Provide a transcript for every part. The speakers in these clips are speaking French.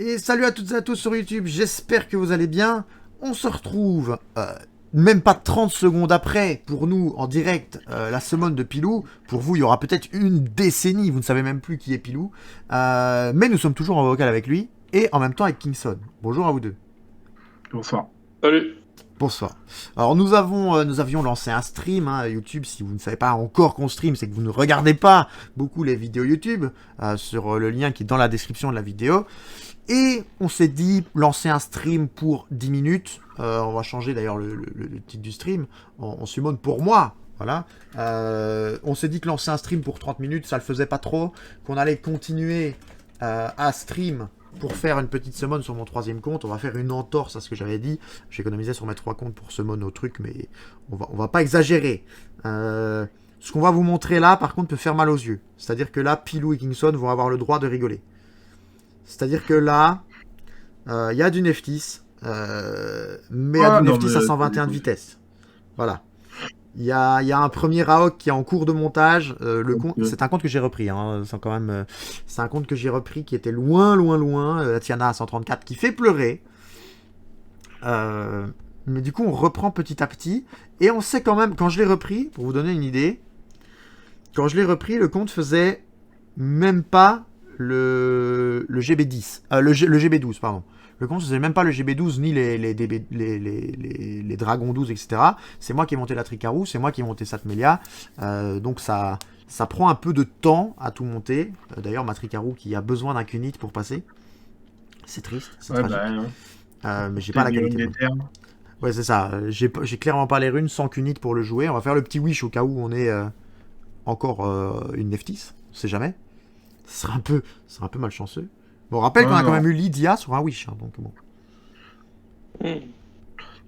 Et salut à toutes et à tous sur YouTube, j'espère que vous allez bien. On se retrouve même pas 30 secondes après, pour nous, en direct, la summon de Pilou. Pour vous, il y aura peut-être une décennie, vous ne savez même plus qui est Pilou. Mais nous sommes toujours en vocal avec lui, et en même temps avec Kingston. Bonjour à vous deux. Bonsoir. Salut. Bonsoir. Alors nous avions lancé un stream YouTube. Si vous ne savez pas encore qu'on stream, c'est que vous ne regardez pas beaucoup les vidéos YouTube, sur le lien qui est dans la description de la vidéo. Et on s'est dit lancer un stream pour 10 minutes. On va changer d'ailleurs le titre du stream. On summon pour moi. Voilà. On s'est dit que lancer un stream pour 30 minutes, ça le faisait pas trop. Qu'on allait continuer à stream pour faire une petite summon sur mon troisième compte. On va faire une entorse à ce que j'avais dit. J'économisais sur mes 3 comptes pour summon au truc, mais on va pas exagérer. Ce qu'on va vous montrer là, par contre, peut faire mal aux yeux. C'est-à-dire que là, Pilou et Kingston vont avoir le droit de rigoler. C'est-à-dire que là, il y a du Neftis, mais il y a du Neftis à 121 de vitesse. Voilà. Il y a un premier AOC qui est en cours de montage. C'est un compte que j'ai repris. C'est un compte que j'ai repris qui était loin. La Tiana à 134 qui fait pleurer. Mais du coup, on reprend petit à petit. Et on sait quand même, quand je l'ai repris, pour vous donner une idée, quand je l'ai repris, le compte faisait même pas le GB10. Le GB12, pardon. Le compte, faisait même pas le GB12 ni les Dragons 12, etc. C'est moi qui ai monté la Tricarou, c'est moi qui ai monté Satmelia. Donc ça prend un peu de temps à tout monter. D'ailleurs, ma Tricarou qui a besoin d'un Qnit pour passer. C'est triste, c'est tragique. Mais j'ai pas la qualité. Ouais, c'est ça. J'ai clairement pas les runes sans Qnit pour le jouer. On va faire le petit wish au cas où on est encore une Neftis. On sait jamais. Ce sera un peu malchanceux. Bon, on rappelle qu'on a quand même eu Lydia sur un Wish, donc bon.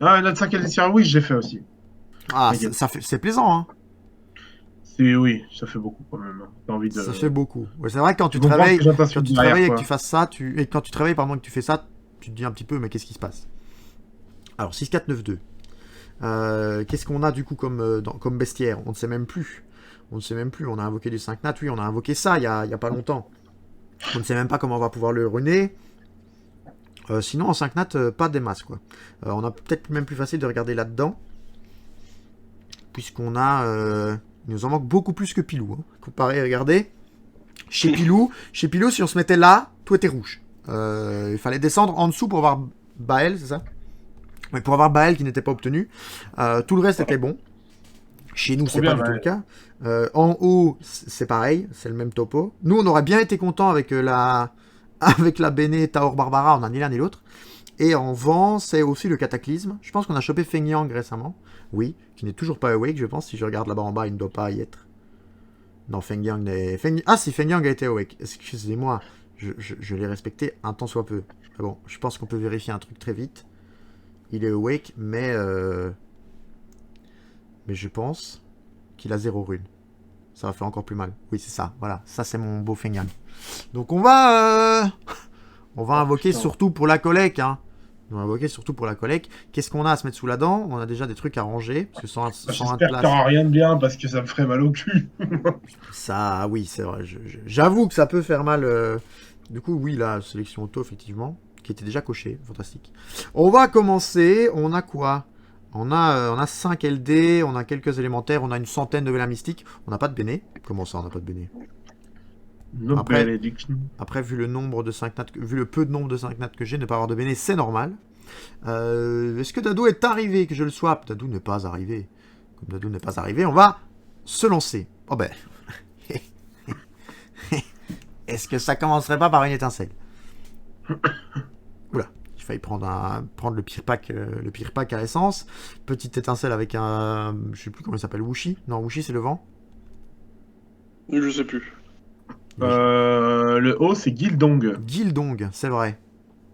Notre 5 LCR Wish, j'ai fait aussi. Ah, c'est plaisant, hein. Oui, ça fait beaucoup quand même. T'as envie de... Ça fait beaucoup. Ouais, c'est vrai que quand tu travailles, et que tu fasses ça, et quand tu travailles, pardon, que tu fais ça, tu te dis un petit peu, mais qu'est-ce qui se passe? Alors, 6-4-9-2. Qu'est-ce qu'on a du coup comme bestiaire? On ne sait même plus. On a invoqué du 5 nat, oui, on a invoqué ça il y a pas longtemps. On ne sait même pas comment on va pouvoir le runer. Sinon, en 5 nat, pas des masses, quoi. On a peut-être même plus facile de regarder là-dedans. Puisqu'on a... il nous en manque beaucoup plus que Pilou. Hein. Comparé, regardez. Chez Pilou, si on se mettait là, tout était rouge. Il fallait descendre en dessous pour avoir Baël, c'est ça? Mais pour avoir Baël qui n'était pas obtenu. Tout le reste était bon. Chez nous, c'est pas du tout le cas. En haut, c'est pareil, c'est le même topo. Nous, on aurait bien été content avec la Bene Taor Barbara, on n'a ni l'un ni l'autre. Et en vent, c'est aussi le Cataclysme. Je pense qu'on a chopé Feng Yang récemment. Oui, qui n'est toujours pas awake, je pense. Si je regarde là-bas en bas, il ne doit pas y être. Non, Feng Yang n'est... Ah si, Feng Yang a été awake. Excusez-moi, je l'ai respecté un tant soit peu. Ah bon, je pense qu'on peut vérifier un truc très vite. Il est awake, mais je pense qu'il a 0 rune. Ça va faire encore plus mal. Oui, c'est ça. Voilà, ça c'est mon beau Feng Yang. Donc on va invoquer surtout pour la collecte. Hein. On va invoquer surtout pour la collecte. Qu'est-ce qu'on a à se mettre sous la dent? On a déjà des trucs à ranger. Parce que sans j'espère qu'il n'y aura rien de bien parce que ça me ferait mal au cul. Ça, oui, c'est vrai. J'avoue que ça peut faire mal. Du coup, oui, la sélection auto, effectivement, qui était déjà cochée. Fantastique. On va commencer. On a quoi? On a 5 LD, on a quelques élémentaires, on a une centaine de Vela mystiques. On n'a pas de Béné. Comment ça, on n'a pas de Béné? Après, vu le nombre de 5 nat, vu le peu de nombre de 5 nat que j'ai, ne pas avoir de Béné, c'est normal. Est-ce que Dadou est arrivé? Que je le swap? Dadou n'est pas arrivé. Comme Dadou n'est pas arrivé, on va se lancer. Oh ben... Est-ce que ça commencerait pas par une étincelle? Oula. J'ai failli prendre le pire pack à essence. Petite étincelle avec un... Je sais plus comment il s'appelle. Wushi? Non, Wushi c'est le vent. Je sais plus. Le haut c'est Gildong. Gildong, c'est vrai.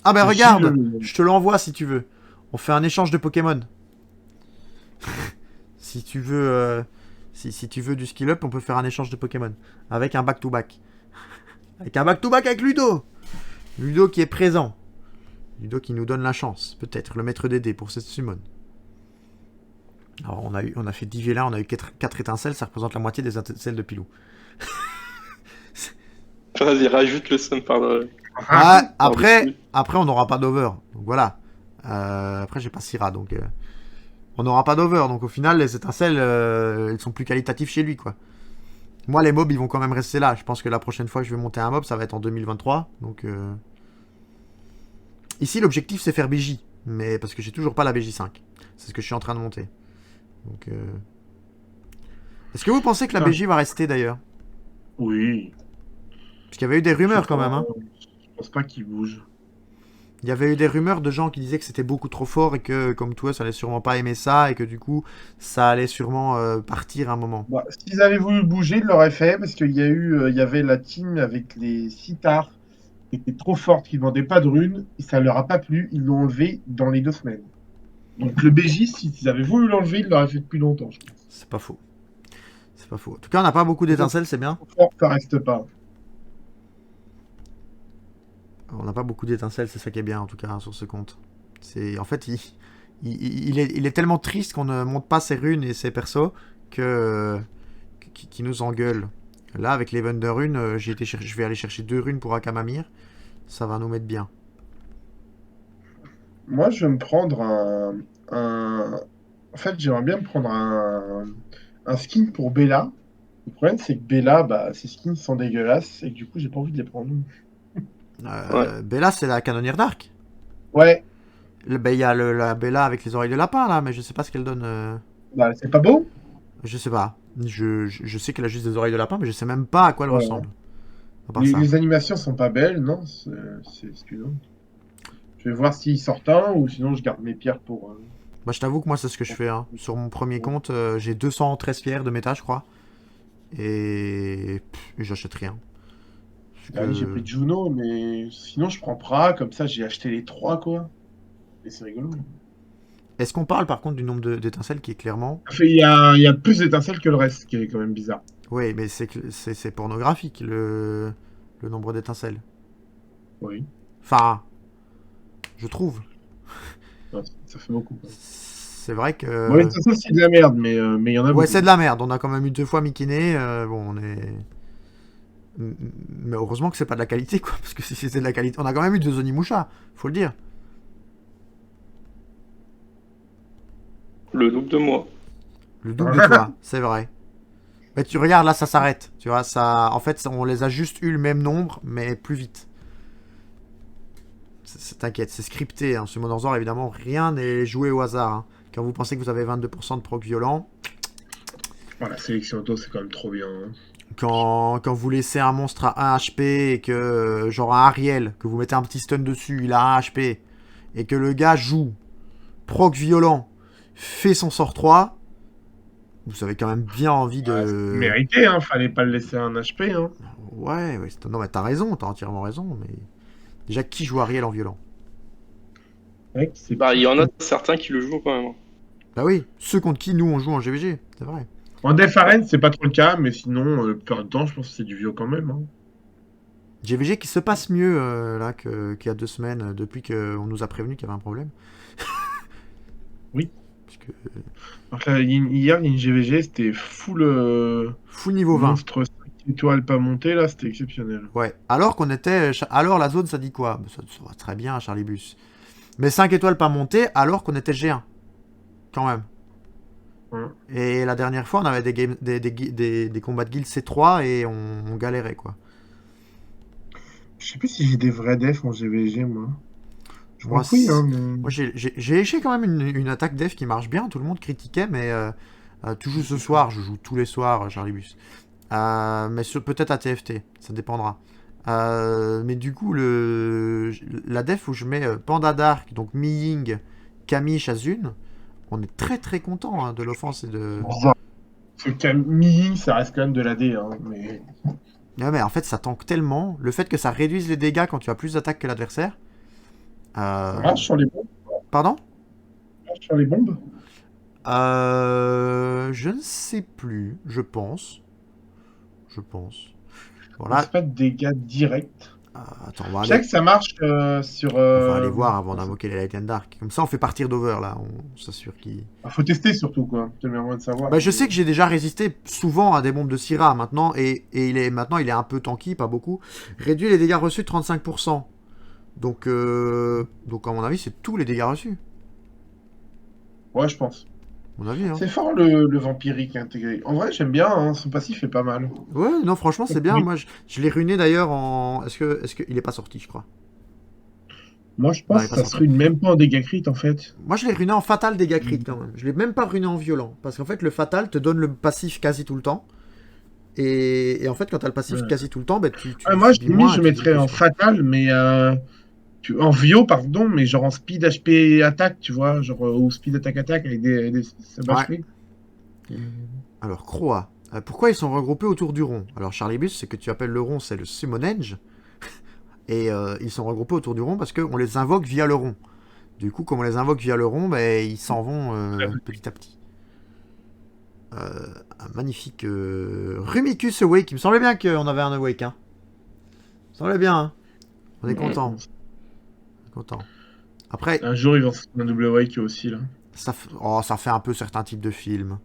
Ah ben regarde, je te l'envoie si tu veux. On fait un échange de Pokémon. Si tu veux si tu veux du skill up, on peut faire un échange de Pokémon. Avec un back-to-back. Avec Ludo. Ludo qui est présent. Ludo qui nous donne la chance, peut-être, le maître des dés pour cette summon. Alors on a fait 10 Vela, on a eu 4 étincelles, ça représente la moitié des étincelles de Pilou. Vas-y, rajoute le stun par Ah, Ah, après, bah, après, on n'aura pas d'over. Donc voilà. Après, j'ai pas Syrah, donc on n'aura pas d'over. Donc au final, les étincelles, elles sont plus qualitatives chez lui, quoi. Moi, les mobs, ils vont quand même rester là. Je pense que la prochaine fois que je vais monter un mob, ça va être en 2023. Donc ici, l'objectif, c'est faire BJ. Mais parce que j'ai toujours pas la BJ5. C'est ce que je suis en train de monter. Donc est-ce que vous pensez que la Putain, BJ va rester d'ailleurs? oui. Parce qu'il y avait eu des Je rumeurs quand même, hein. pense, je pense pas qu'il bouge. Il y avait eu des rumeurs de gens qui disaient que c'était beaucoup trop fort et que, comme toi, ça allait sûrement pas aimer ça et que du coup, ça allait sûrement partir un moment. Bah, s'ils avaient voulu bouger, ils l'auraient fait parce il y avait la team avec les Sithars qui était trop forte, qui ne vendait pas de runes et ça leur a pas plu. Ils l'ont enlevé dans les 2 semaines. Donc le BJ, s'ils avaient voulu l'enlever, ils l'auraient fait depuis longtemps, je pense. C'est pas faux. C'est pas faux. En tout cas, on n'a pas beaucoup Les autres, d'étincelles, c'est bien. trop fort, ça reste pas. On n'a pas beaucoup d'étincelles, c'est ça qui est bien en tout cas hein, sur ce compte. C'est en fait il est tellement triste qu'on ne monte pas ses runes et ses persos que qui nous engueule. Là avec les de runes, je vais aller chercher 2 runes pour Akamamir. Ça va nous mettre bien. Moi, je vais me prendre En fait, j'aimerais bien me prendre un skin pour Bella. Le problème, c'est que Bella, bah, ses skins sont dégueulasses et que du coup, j'ai pas envie de les prendre. Ouais. Bella c'est la canonnière d'arc. Ouais, Ben, il y a la Bella avec les oreilles de lapin là, mais je sais pas ce qu'elle donne. bah, c'est pas beau. Je sais pas. Je sais qu'elle a juste des oreilles de lapin, mais je sais même pas à quoi elle Ouais. ressemble. À part Les, ça. les animations sont pas belles, non? C'est excusant. Je vais voir s'il sort un ou sinon je garde mes pierres pour. Bah, je t'avoue que moi, c'est ce que je fais. Hein. Sur mon premier compte, j'ai 213 pierres de méta, je crois. Et j'achète rien. Parce Allez, j'ai que... pris Juno, mais sinon je prends Pra, comme ça j'ai acheté les trois, quoi. Et c'est rigolo. Est-ce qu'on parle par contre du nombre d'étincelles qui est clairement. Enfin, il y a plus d'étincelles que le reste, ce qui est quand même bizarre. Oui, mais c'est pornographique le nombre d'étincelles. Oui, Enfin, je trouve. ouais, ça fait beaucoup, quoi. C'est vrai Bon, les que. étincelles, c'est de la merde, mais il y en a Ouais, beaucoup. c'est de la merde. On a quand même eu 2 fois Mikiné. Bon, on est. Mais heureusement que c'est pas de la qualité, quoi. Parce que si c'était de la qualité. On a quand même eu 2 Onimusha, faut le dire. le double de moi. Le double de toi, c'est vrai. Mais tu regardes, là, ça s'arrête. Tu vois, ça. En fait, on les a juste eu le même nombre, mais plus vite. T'inquiète, c'est scripté. Hein. Ce Mondorzor, évidemment, rien n'est joué au hasard. Hein. Quand vous pensez que vous avez 22% de proc violent, Oh, la sélection auto, c'est quand même trop bien, hein. quand vous laissez un monstre à 1 HP et que, genre un Ariel, que vous mettez un petit stun dessus, il a 1 HP, et que le gars joue proc violent, fait son sort 3, vous avez quand même bien envie Ouais, c'est de. mérité, hein. Fallait pas le laisser un HP, hein. Ouais, ouais, non, mais t'as raison, t'as entièrement raison, mais. Déjà, qui joue Ariel en violent? Ouais, c'est Bah, il y plus en que- a certains qui le jouent quand même. Bah oui, ceux contre qui nous on joue en GVG, c'est vrai. En Def Arène, c'est pas trop le cas, mais sinon, la plupart du temps, je pense que c'est du vieux quand même, hein. GVG qui se passe mieux là qu'il y a 2 semaines, depuis qu'on nous a prévenu qu'il y avait un problème. Oui. Parce que Alors que là, hier, il y a une GVG, c'était full full niveau 20. monstre 5 étoiles pas monté, là, c'était exceptionnel. Ouais. Alors qu'on était. Alors la zone ça dit quoi? Bah, ça va très bien, Charlie Bus. Mais 5 étoiles pas montées alors qu'on était G1. Quand même. Ouais. Et la dernière fois on avait des combats de guild C3 et on galérait quoi. Je sais plus si j'ai des vrais defs en GVG, moi. Je Moi, crois que oui, hein, mais... moi j'ai léché quand même une attaque def qui marche bien. Tout le monde critiquait, mais tu joues ce soir. Je joue tous les soirs, Charlie Bus. Mais peut-être à TFT, ça dépendra. Mais du coup, la def où je mets Panda Dark, donc Mi-Ying, Camille, Shazun, on est très très content hein, de l'offense et de. Bizarre. Parce que Camille, ça reste quand même de l'AD, hein, mais... Ouais, mais en fait, ça tank tellement. Le fait que ça réduise les dégâts quand tu as plus d'attaques que l'adversaire. Ça marche sur les bombes? Pardon? Ça marche sur les bombes? Je ne sais plus, je pense. Je pense. Voilà. C'est pas de dégâts directs. Attends, on va Je sais aller, que ça marche sur. on va aller voir avant d'invoquer les Light and Dark. Comme ça, on fait partir d'Over, là. On s'assure qu'il... Faut tester surtout, quoi. C'est le meilleur moyen de savoir. Bah, je sais que j'ai déjà résisté souvent à des bombes de Syrah maintenant, et maintenant il est un peu tanky, pas beaucoup. Réduit les dégâts reçus de 35%. Donc à mon avis, c'est tous les dégâts reçus. Ouais, je pense. À mon avis, hein. C'est fort le vampirique intégré. En vrai, j'aime bien, hein, son passif est pas mal. Ouais, non, franchement, c'est bien. Oui. Moi, je l'ai ruiné d'ailleurs en. Est-ce que il est pas sorti, je crois. Moi, je Non, il pense est que pas ça sorti. se ruine même pas en dégâts crit en fait. Moi, je l'ai ruiné en fatal dégâts crit quand même. Je l'ai même pas ruiné en violent. Parce qu'en fait, le fatal te donne le passif quasi tout le temps. Et en fait, quand t'as le passif Ouais. quasi tout le temps, bah, tu Moi, subis limite, moins et je tu mettrais subis en plus, quoi. fatal, mais en Vio, pardon, mais genre en speed HP attaque, tu vois, genre ou speed attaque attaque avec des sub Ouais. HP. Alors, Croix. Pourquoi ils sont regroupés autour du rond? Alors, Charlibus, c'est que tu appelles le rond, c'est le Summonage. Et ils sont regroupés autour du rond parce qu'on les invoque via le rond. Du coup, comme on les invoque via le rond, ben, ils s'en vont petit à petit. Un magnifique Rumicus Awake. Il me semblait bien qu'on avait un Awake. Hein. Il me semblait bien. Hein. On est content. On est content. Après, Un jour, ils vont sortir un double wake aussi, là. ça fait un peu certains types de films.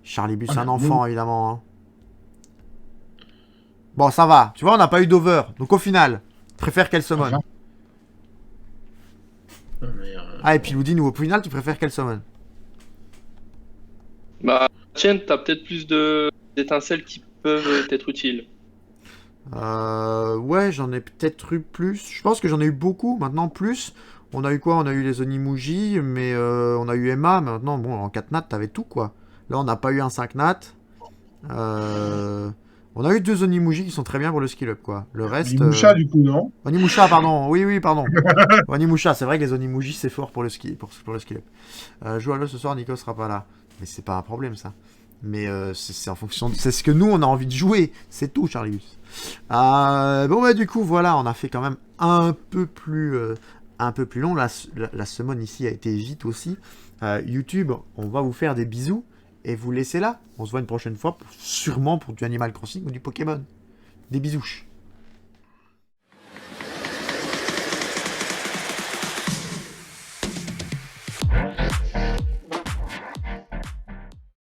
Charlibus, Ah, un mais enfant, évidemment. Hein. Bon, ça va. Tu vois, on n'a pas eu d'over. Donc, au final, préfère qu'elle summon. Enfin. Mais, Ah, et puis Loudine, au final, tu préfères qu'elle summon. Bah, tiens, t'as peut-être plus d'étincelles qui peuvent être utiles. Ouais, j'en ai peut-être eu plus. Je pense que j'en ai eu beaucoup. Maintenant, plus. On a eu quoi? On a eu les Onimuji, mais on a eu Emma. Mais maintenant, bon, en 4 nat, t'avais tout, quoi. Là, on n'a pas eu un 5 nat. On a eu 2 Onimuji qui sont très bien pour le skill up, quoi. Le reste. Onimusha, du coup, non? Onimusha, pardon. Oui, pardon. Onimusha, c'est vrai que les Onimuji, c'est fort pour le ski, pour le skill up. Joue à l'eau ce soir, Nico sera pas là. Mais c'est pas un problème, ça. Mais c'est en fonction de... C'est ce que nous, on a envie de jouer. C'est tout, Charlius. Bon, bah, du coup, voilà, on a fait quand même un peu plus long. La summon ici a été vite aussi. YouTube, on va vous faire des bisous et vous laisser là. On se voit une prochaine fois, sûrement pour du Animal Crossing ou du Pokémon. Des bisouches.